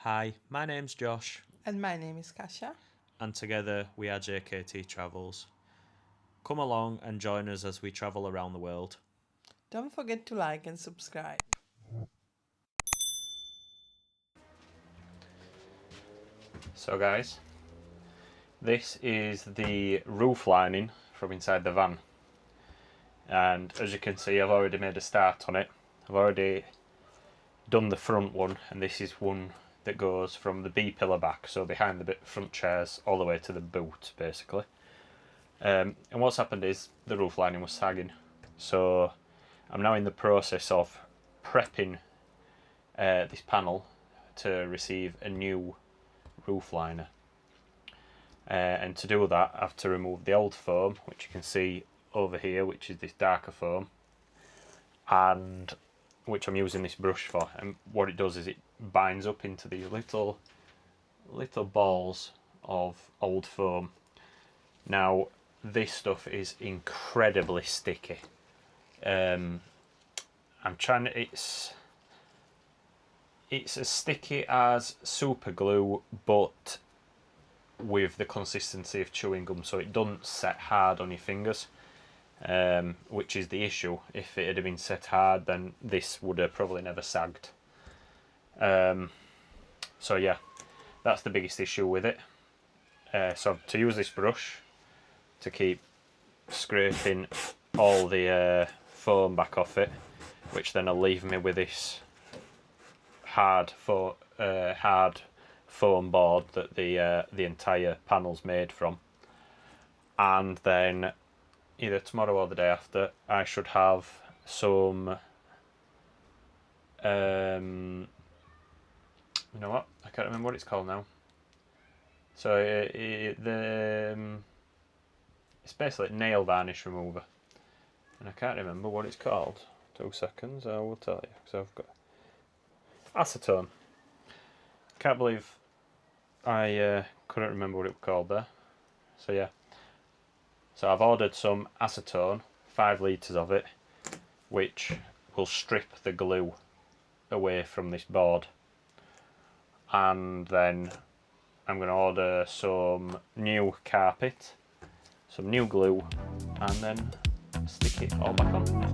Hi, my name's Josh, And my name is Kasia. and together we are JKT Travels. Come along and join us as we travel around the world. Don't forget to like and subscribe. So, guys, this is the roof lining from inside the van, and as you can see, I've already made a start on it. I've already done the front one, and this is one that goes from the B pillar back, so behind the front chairs, all the way to the boot, basically. And what's happened is the roof lining was sagging, so I'm now in the process of prepping this panel to receive a new roof liner. And to do that, I have to remove the old foam, which you can see over here, which is this darker foam, and which I'm using this brush for. And what it does is it binds up into these little balls of old foam. Now, this stuff is incredibly sticky. I'm trying to, it's as sticky as super glue, but with the consistency of chewing gum, so it doesn't set hard on your fingers, which is the issue. If it had been set hard, then this would have probably never sagged. So yeah, that's the biggest issue with it. So to use this brush to keep scraping all the foam back off it, which then will leave me with this hard foam board that the entire panel's made from. And then either tomorrow or the day after, I should have some you know what, I can't remember what it's called now. So it's basically nail varnish remover, and I can't remember what it's called. 2 seconds, I will tell you, because I've got acetone. Can't believe I couldn't remember what it was called there. So yeah, so I've ordered some acetone, 5 litres of it, which will strip the glue away from this board. And then I'm going to order some new carpet, some new glue, and then stick it all back on.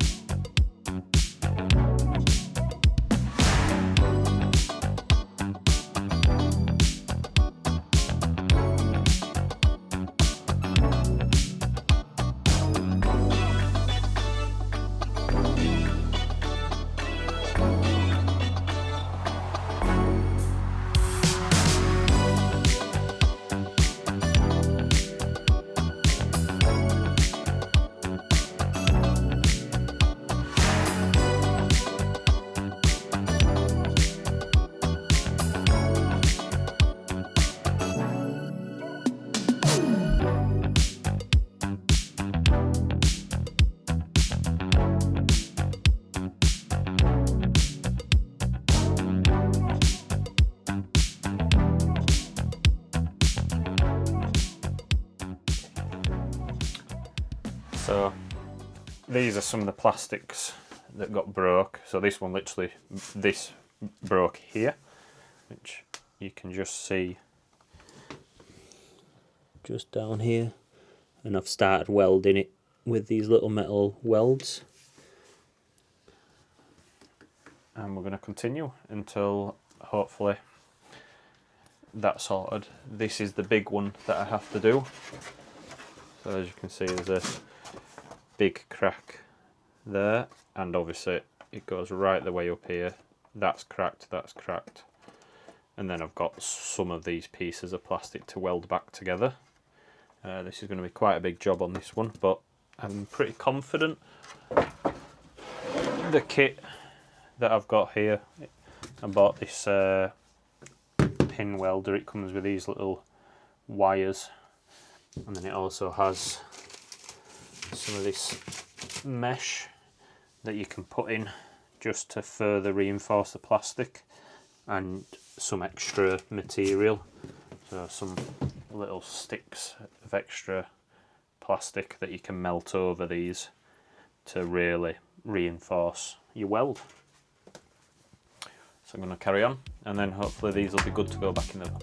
So these are some of the plastics that got broke. So this one literally, this broke here, which you can just see just down here, and I've started welding it with these little metal welds, and we're going to continue until hopefully that's sorted. This is the big one that I have to do. So as you can see, there's a big crack there, and obviously it goes right the way up here. That's cracked, and then I've got some of these pieces of plastic to weld back together. This is going to be quite a big job on this one, but I'm pretty confident. The kit that I've got here, I bought this pin welder. It comes with these little wires, and then it also has some of this mesh that you can put in just to further reinforce the plastic, and some extra material, so some little sticks of extra plastic that you can melt over these to really reinforce your weld. So I'm going to carry on, and then hopefully these will be good to go back in the van.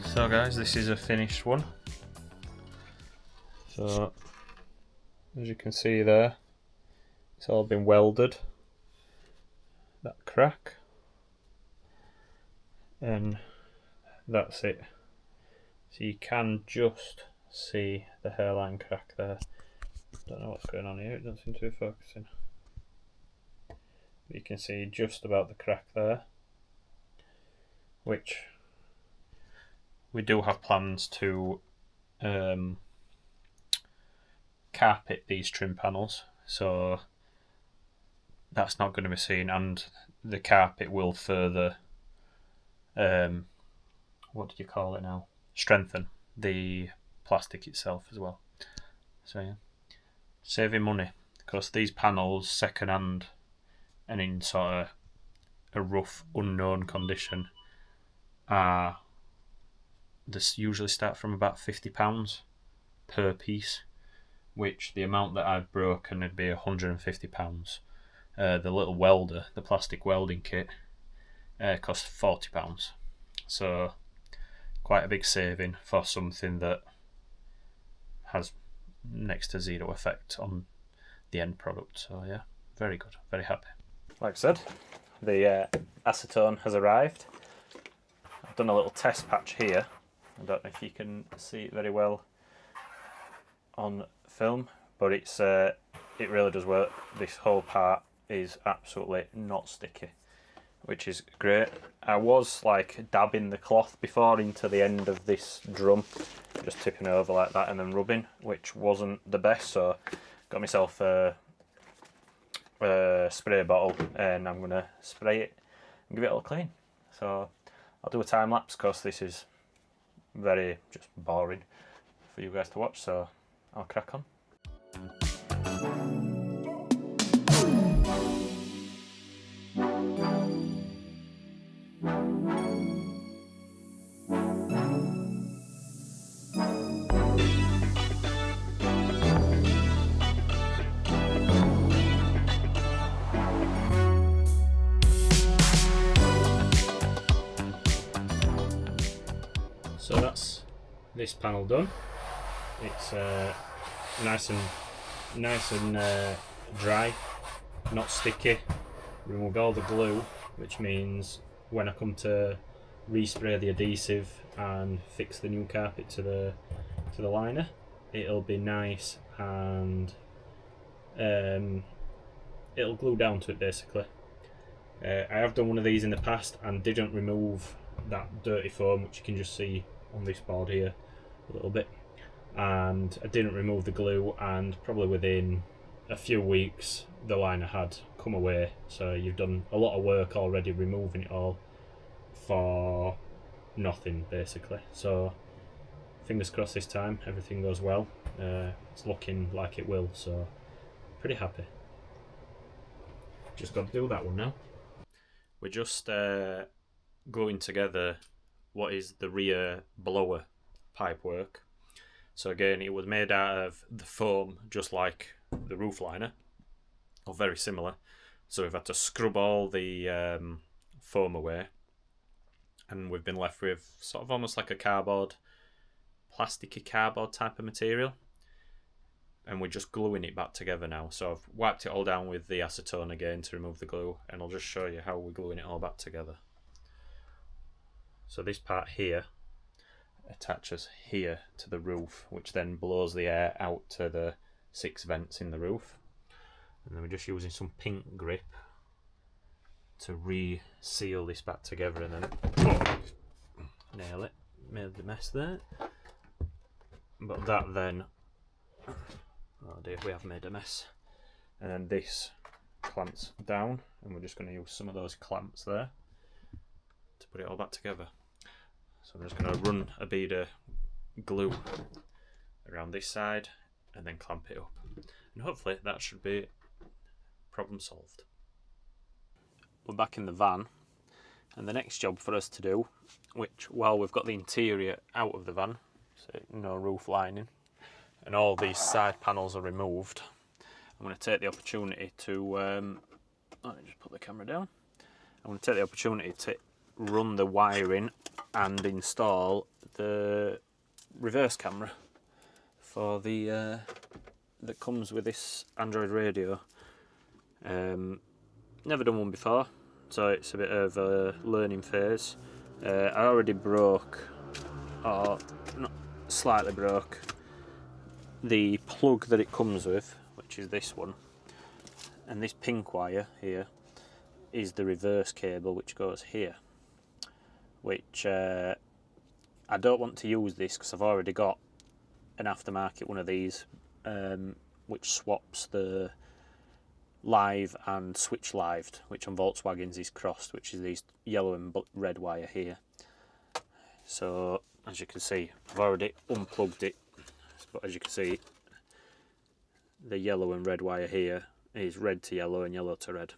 So guys, this is a finished one. So as you can see there, it's all been welded, that crack, and that's it. So you can just see the hairline crack there. Don't know what's going on here, it doesn't seem to be focusing. But you can see just about the crack there, which we do have plans to carpet these trim panels, so that's not going to be seen, and the carpet will further what do you call it now, strengthen the plastic itself as well. So yeah, saving money, because these panels second hand and in sort of a rough unknown condition are this usually start from about £50 per piece, which the amount that I've broken would be £150. The little welder, the plastic welding kit, cost £40. So quite a big saving for something that has next to zero effect on the end product. So yeah, very good, very happy. Like I said, the acetone has arrived. I've done a little test patch here. I don't know if you can see it very well on film, but it really does work. This whole part is absolutely not sticky, which is great. I was like dabbing the cloth before into the end of this drum, just tipping it over like that and then rubbing, which wasn't the best, so got myself a spray bottle and I'm going to spray it and give it all clean. So I'll do a time lapse because this is very just boring for you guys to watch, so I'll crack on. So that's this panel done. It's nice and dry, not sticky. Removed all the glue, which means when I come to respray the adhesive and fix the new carpet to the liner, it'll be nice and it'll glue down to it basically. I have done one of these in the past and didn't remove that dirty foam, which you can just see on this board here a little bit, and I didn't remove the glue, and probably within a few weeks the liner had come away. So you've done a lot of work already removing it all for nothing basically. So fingers crossed this time everything goes well. It's looking like it will, so pretty happy. Just got to do that one now. We're just gluing together what is the rear blower pipework. So again, it was made out of the foam just like the roof liner, or very similar. So we've had to scrub all the foam away, and we've been left with sort of almost like a cardboard, plasticky cardboard type of material, and we're just gluing it back together now. So I've wiped it all down with the acetone again to remove the glue, and I'll just show you how we're gluing it all back together. So this part here attaches here to the roof, which then blows the air out to the 6 vents in the roof. And then we're just using some pink grip to re-seal this back together, and then nail it. Made the mess there. But that then, oh dear, we have made a mess. And then this clamps down, and we're just going to use some of those clamps there to put it all back together. So I'm just going to run a bead of glue around this side and then clamp it up, and hopefully that should be problem solved. We're back in the van, and the next job for us to do, which while we've got the interior out of the van, so no roof lining, and all these side panels are removed, I'm going to take the opportunity to let me just put the camera down. I'm going to take the opportunity to run the wiring and install the reverse camera for the that comes with this Android radio. Never done one before, so it's a bit of a learning phase. I already broke, or not slightly broke, the plug that it comes with, which is this one, and this pink wire here is the reverse cable which goes here, which I don't want to use this because I've already got an aftermarket one of these which swaps the live and switch lived, which on Volkswagens is crossed, which is these yellow and red wire here. So as you can see, I've already unplugged it, but as you can see, the yellow and red wire here is red to yellow and yellow to red,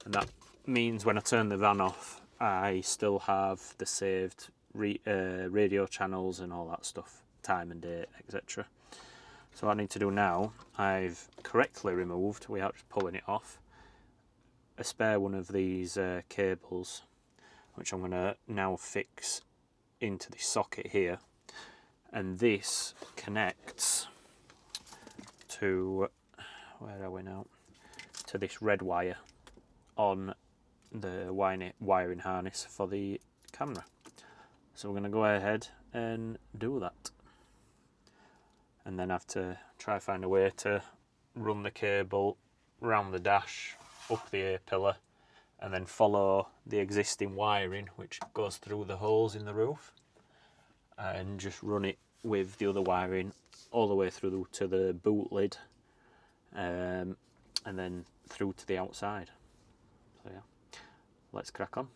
and that means when I turn the van off I still have the saved radio channels and all that stuff, time and date, etc. So what I need to do now, I've correctly removed, without just pulling it off, a spare one of these cables, which I'm going to now fix into the socket here, and this connects to, where are we now, to this red wire on the wiring harness for the camera. So we're going to go ahead and do that, and then have to try find a way to run the cable round the dash, up the A-pillar, and then follow the existing wiring which goes through the holes in the roof, and just run it with the other wiring all the way through to the boot lid, and then through to the outside. So yeah, let's crack on.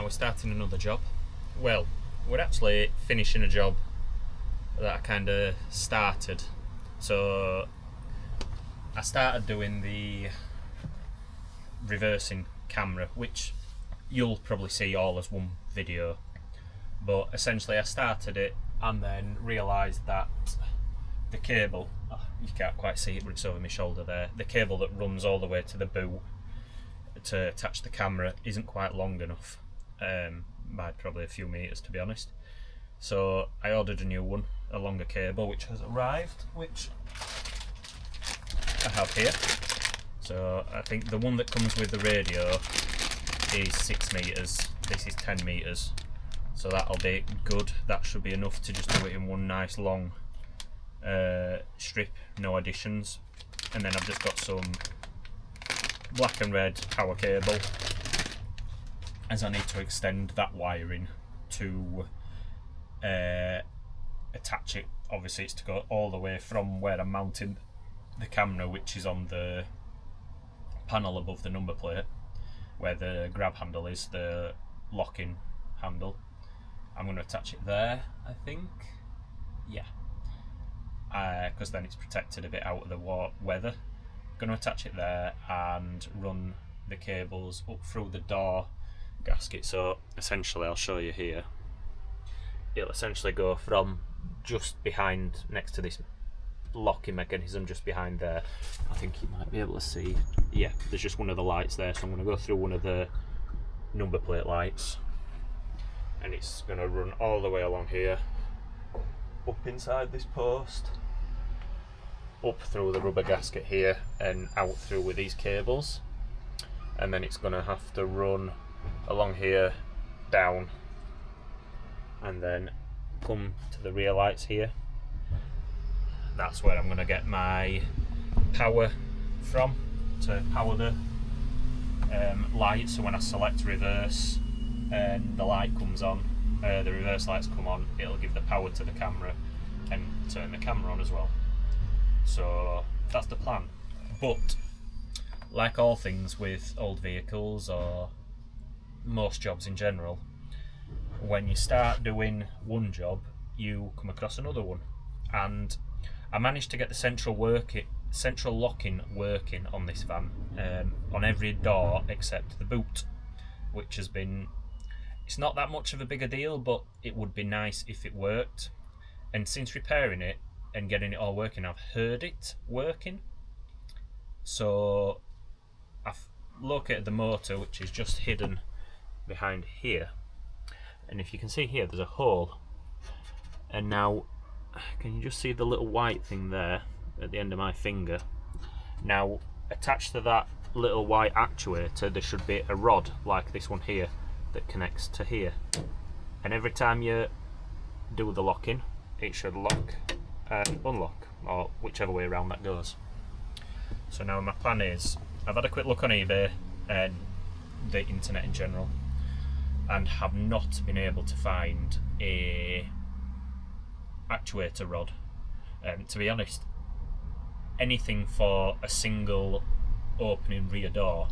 We're starting another job. Well, we're actually finishing a job that I kind of started. So I started doing the reversing camera, which you'll probably see all as one video, but essentially I started it and then realised that the cable, you can't quite see it but it's over my shoulder there, the cable that runs all the way to the boot to attach the camera isn't quite long enough, by probably a few meters to be honest. So I ordered a new one, a longer cable, which has arrived, which I have here. So I think the one that comes with the radio is 6 meters, this is 10 meters, so that'll be good. That should be enough to just do it in one nice long strip, no additions. And then I've just got some black and red power cable, as I need to extend that wiring to attach it. Obviously it's to go all the way from where I'm mounting the camera, which is on the panel above the number plate where the grab handle is, the locking handle. I'm going to attach it there, I think, yeah, because then it's protected a bit out of the weather. I'm going to attach it there and run the cables up through the door gasket. So essentially I'll show you here, it'll essentially go from just behind, next to this locking mechanism, just behind there. I think you might be able to see, yeah, there's just one of the lights there, so I'm going to go through one of the number plate lights, and it's going to run all the way along here, up inside this post, up through the rubber gasket here, and out through with these cables, and then it's going to have to run along here, down, and then come to the rear lights here, that's where I'm going to get my power from to power the light. So when I select reverse and the light comes on, the reverse lights come on, it'll give the power to the camera and turn the camera on as well. So that's the plan. But like all things with old vehicles, or most jobs in general, when you start doing one job, you come across another one. And I managed to get the central locking working on this van, on every door except the boot, which has been, it's not that much of a bigger deal, but it would be nice if it worked. And since repairing it and getting it all working, I've heard it working. So I've located the motor, which is just hidden behind here. And if you can see here, there's a hole. And now, can you just see the little white thing there at the end of my finger? Now, attached to that little white actuator, there should be a rod like this one here that connects to here. And every time you do the locking, it should lock and unlock, or whichever way around that goes. So now my plan is, I've had a quick look on eBay and the internet in general, and have not been able to find a actuator rod. To be honest, anything for a single opening rear door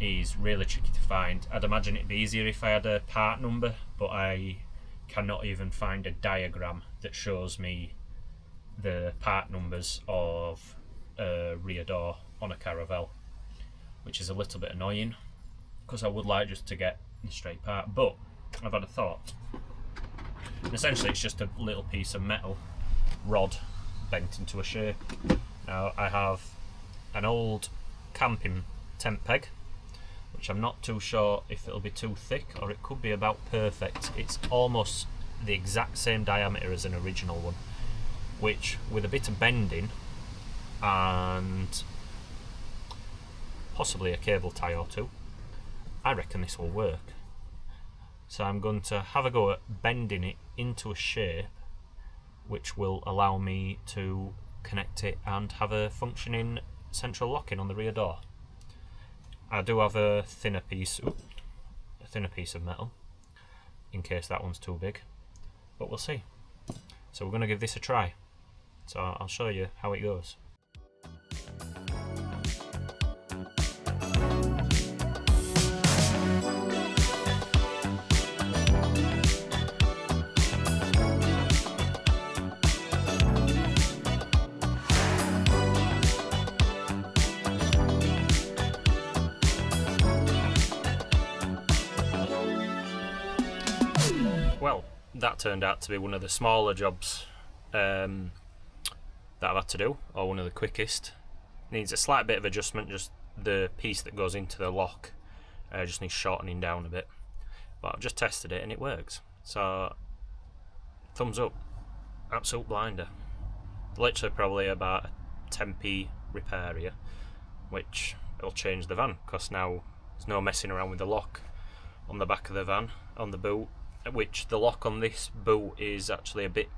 is really tricky to find. I'd imagine it'd be easier if I had a part number, but I cannot even find a diagram that shows me the part numbers of a rear door on a Caravelle, which is a little bit annoying because I would like just to get the straight part. But I've had a thought. And essentially it's just a little piece of metal rod bent into a shape. Now I have an old camping tent peg, which I'm not too sure if it'll be too thick, or it could be about perfect. It's almost the exact same diameter as an original one, which with a bit of bending and possibly a cable tie or two, I reckon this will work. So I'm going to have a go at bending it into a shape which will allow me to connect it and have a functioning central locking on the rear door. I do have a thinner piece of metal in case that one's too big, but we'll see. So we're going to give this a try. So I'll show you how it goes. Well, that turned out to be one of the smaller jobs that I've had to do, or one of the quickest. Needs a slight bit of adjustment, just the piece that goes into the lock just needs shortening down a bit. But I've just tested it and it works. So, thumbs up. Absolute blinder. Literally probably about a 10p repair here, which will change the van, because now there's no messing around with the lock on the back of the van, on the boot, which the lock on this boot is actually a bit,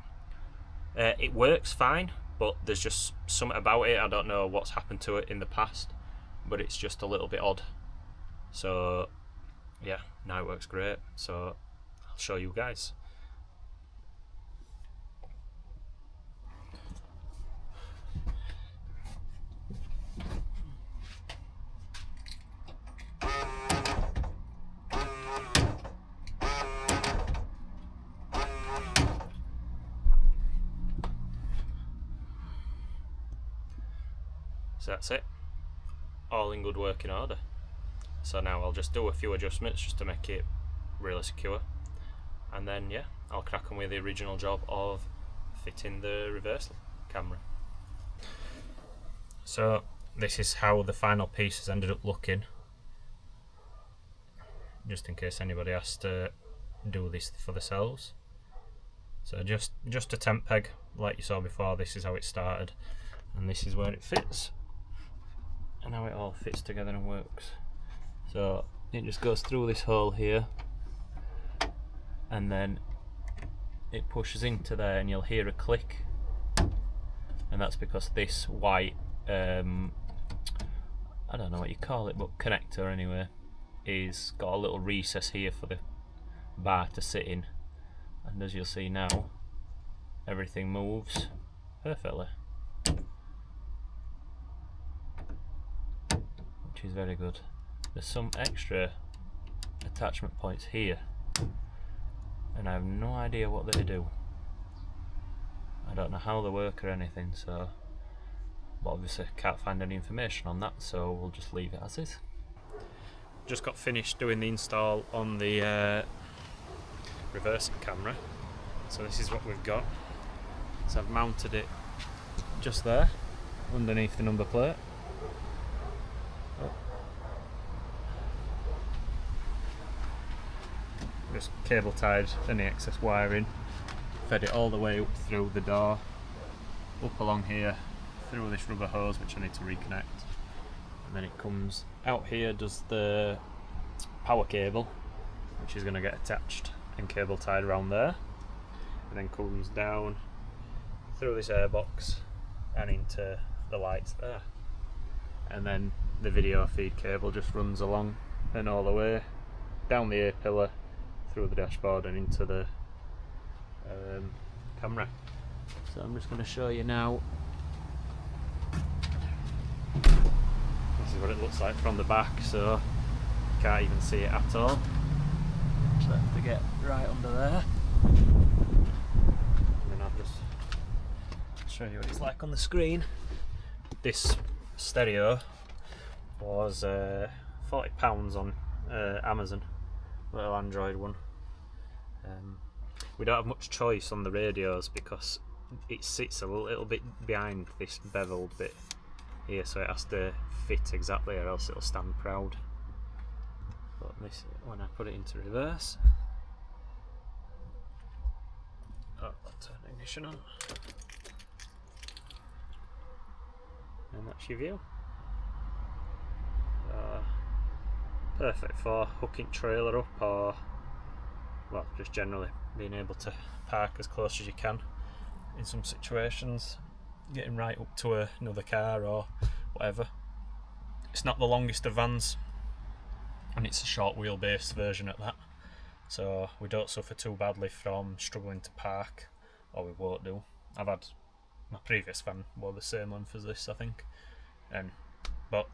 it works fine, but there's just something about it, I don't know what's happened to it in the past, but it's just a little bit odd. So yeah, now it works great, so I'll show you guys. So that's it, all in good working order. So now I'll just do a few adjustments just to make it really secure, and then yeah, I'll crack on with the original job of fitting the reverse camera. So this is how the final piece has ended up looking, just in case anybody has to do this for themselves. So just a tent peg like you saw before. This is how it started, and this is where it fits, and how it all fits together and works. So it just goes through this hole here, and then it pushes into there, and you'll hear a click, and that's because this white, I don't know what you call it, but connector anyway, is got a little recess here for the bar to sit in, and as you'll see now, everything moves perfectly, which is very good. There's some extra attachment points here, and I have no idea what they do. I don't know how they work or anything, so, but obviously can't find any information on that, so we'll just leave it as is. Just got finished doing the install on the reversing camera, so this is what we've got. So I've mounted it just there underneath the number plate. Just cable tied any excess wiring, fed it all the way up through the door, up along here, through this rubber hose which I need to reconnect, and then it comes out here, does the power cable which is going to get attached and cable tied around there, and then comes down through this airbox and into the lights there, and then the video feed cable just runs along and all the way down the A-pillar, through the dashboard and into the camera. So I'm just going to show you now. This is what it looks like from the back, so you can't even see it at all. Just have to get right under there, and then I'll just show you what it's like on the screen. This stereo was £40 on Amazon, little Android one. We don't have much choice on the radios because it sits a little bit behind this beveled bit here, so it has to fit exactly or else it'll stand proud. But this, when I put it into reverse, I'll turn the ignition on, and that's your view. Perfect for hooking trailer up, or well, just generally being able to park as close as you can in some situations, getting right up to another car or whatever. It's not the longest of vans, and it's a short wheelbase version at that, so we don't suffer too badly from struggling to park, or we won't do. I've had my previous van wore the same length as this, I think, but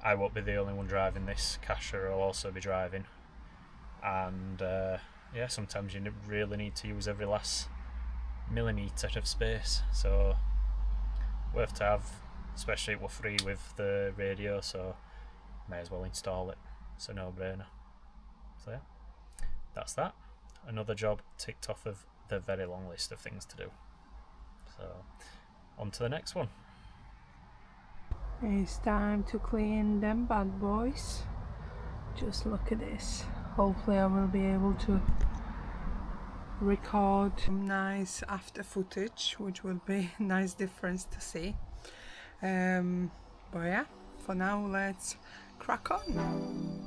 I won't be the only one driving this. Kasha will also be driving, and yeah, sometimes you really need to use every last millimetre of space, so worth to have, especially we're free with the radio, so may as well install it. It's a no-brainer. So yeah, that's that. Another job ticked off of the very long list of things to do. So on to the next one. It's time to clean them bad boys. Just look at this. Hopefully I will be able to record some nice after footage, which will be a nice difference to see. But yeah, for now let's crack on.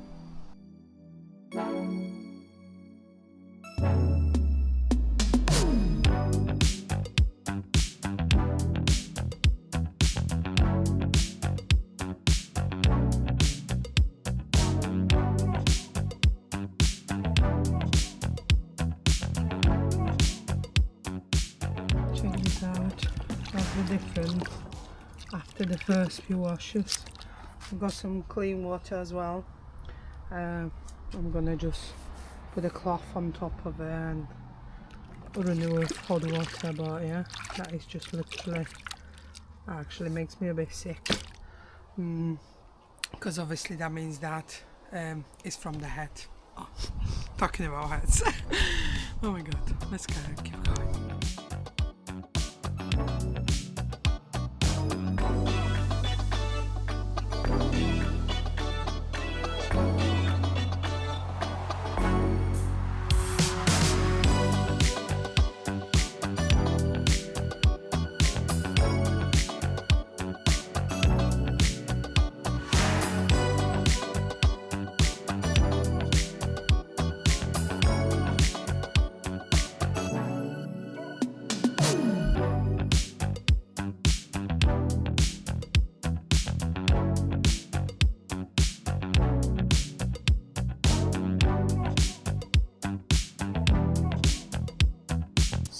Check this out, that's the difference after the first few washes. I've got some clean water as well. I'm gonna just put a cloth on top of it and renew with hot water, but yeah, that is just literally, actually makes me a bit sick, because obviously that means that it's from the head. Oh, talking about heads. Oh my god, let's keep going.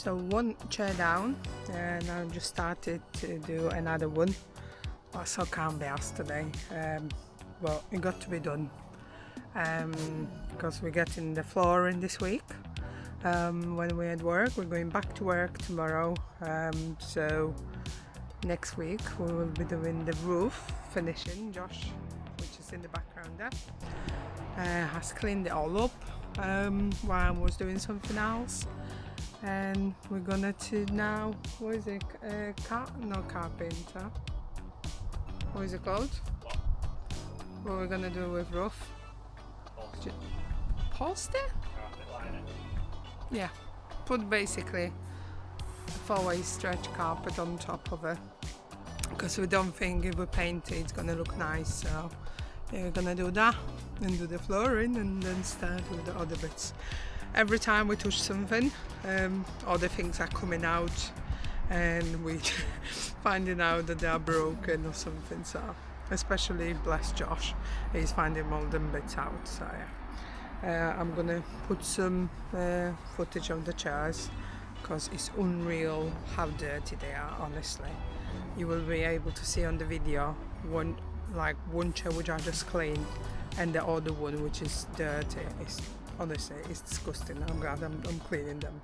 So one chair down, and I just started to do another one. I so can't be asked today, but it got to be done because we're getting the flooring this week. When we're at work, we're going back to work tomorrow, so next week we will be doing the roof finishing. Josh, which is in the background there, has cleaned it all up while I was doing something else, and we're gonna to now, what is it, no carpenter, what is it called? What we're gonna do with roof? Poster? Yeah, put basically a 4-way stretch carpet on top of it, because we don't think if we paint it it's gonna look nice. So yeah, we're gonna do that and do the flooring and then start with the other bits. Every time we touch something, other things are coming out and we finding out that they are broken or something. So especially bless Josh, he's finding all them bits out. So yeah. I'm gonna put some footage of the chairs because it's unreal how dirty they are. Honestly, you will be able to see on the video one chair which I just cleaned and the other one which is dirty. It's honestly, it's disgusting. I'm glad I'm cleaning them.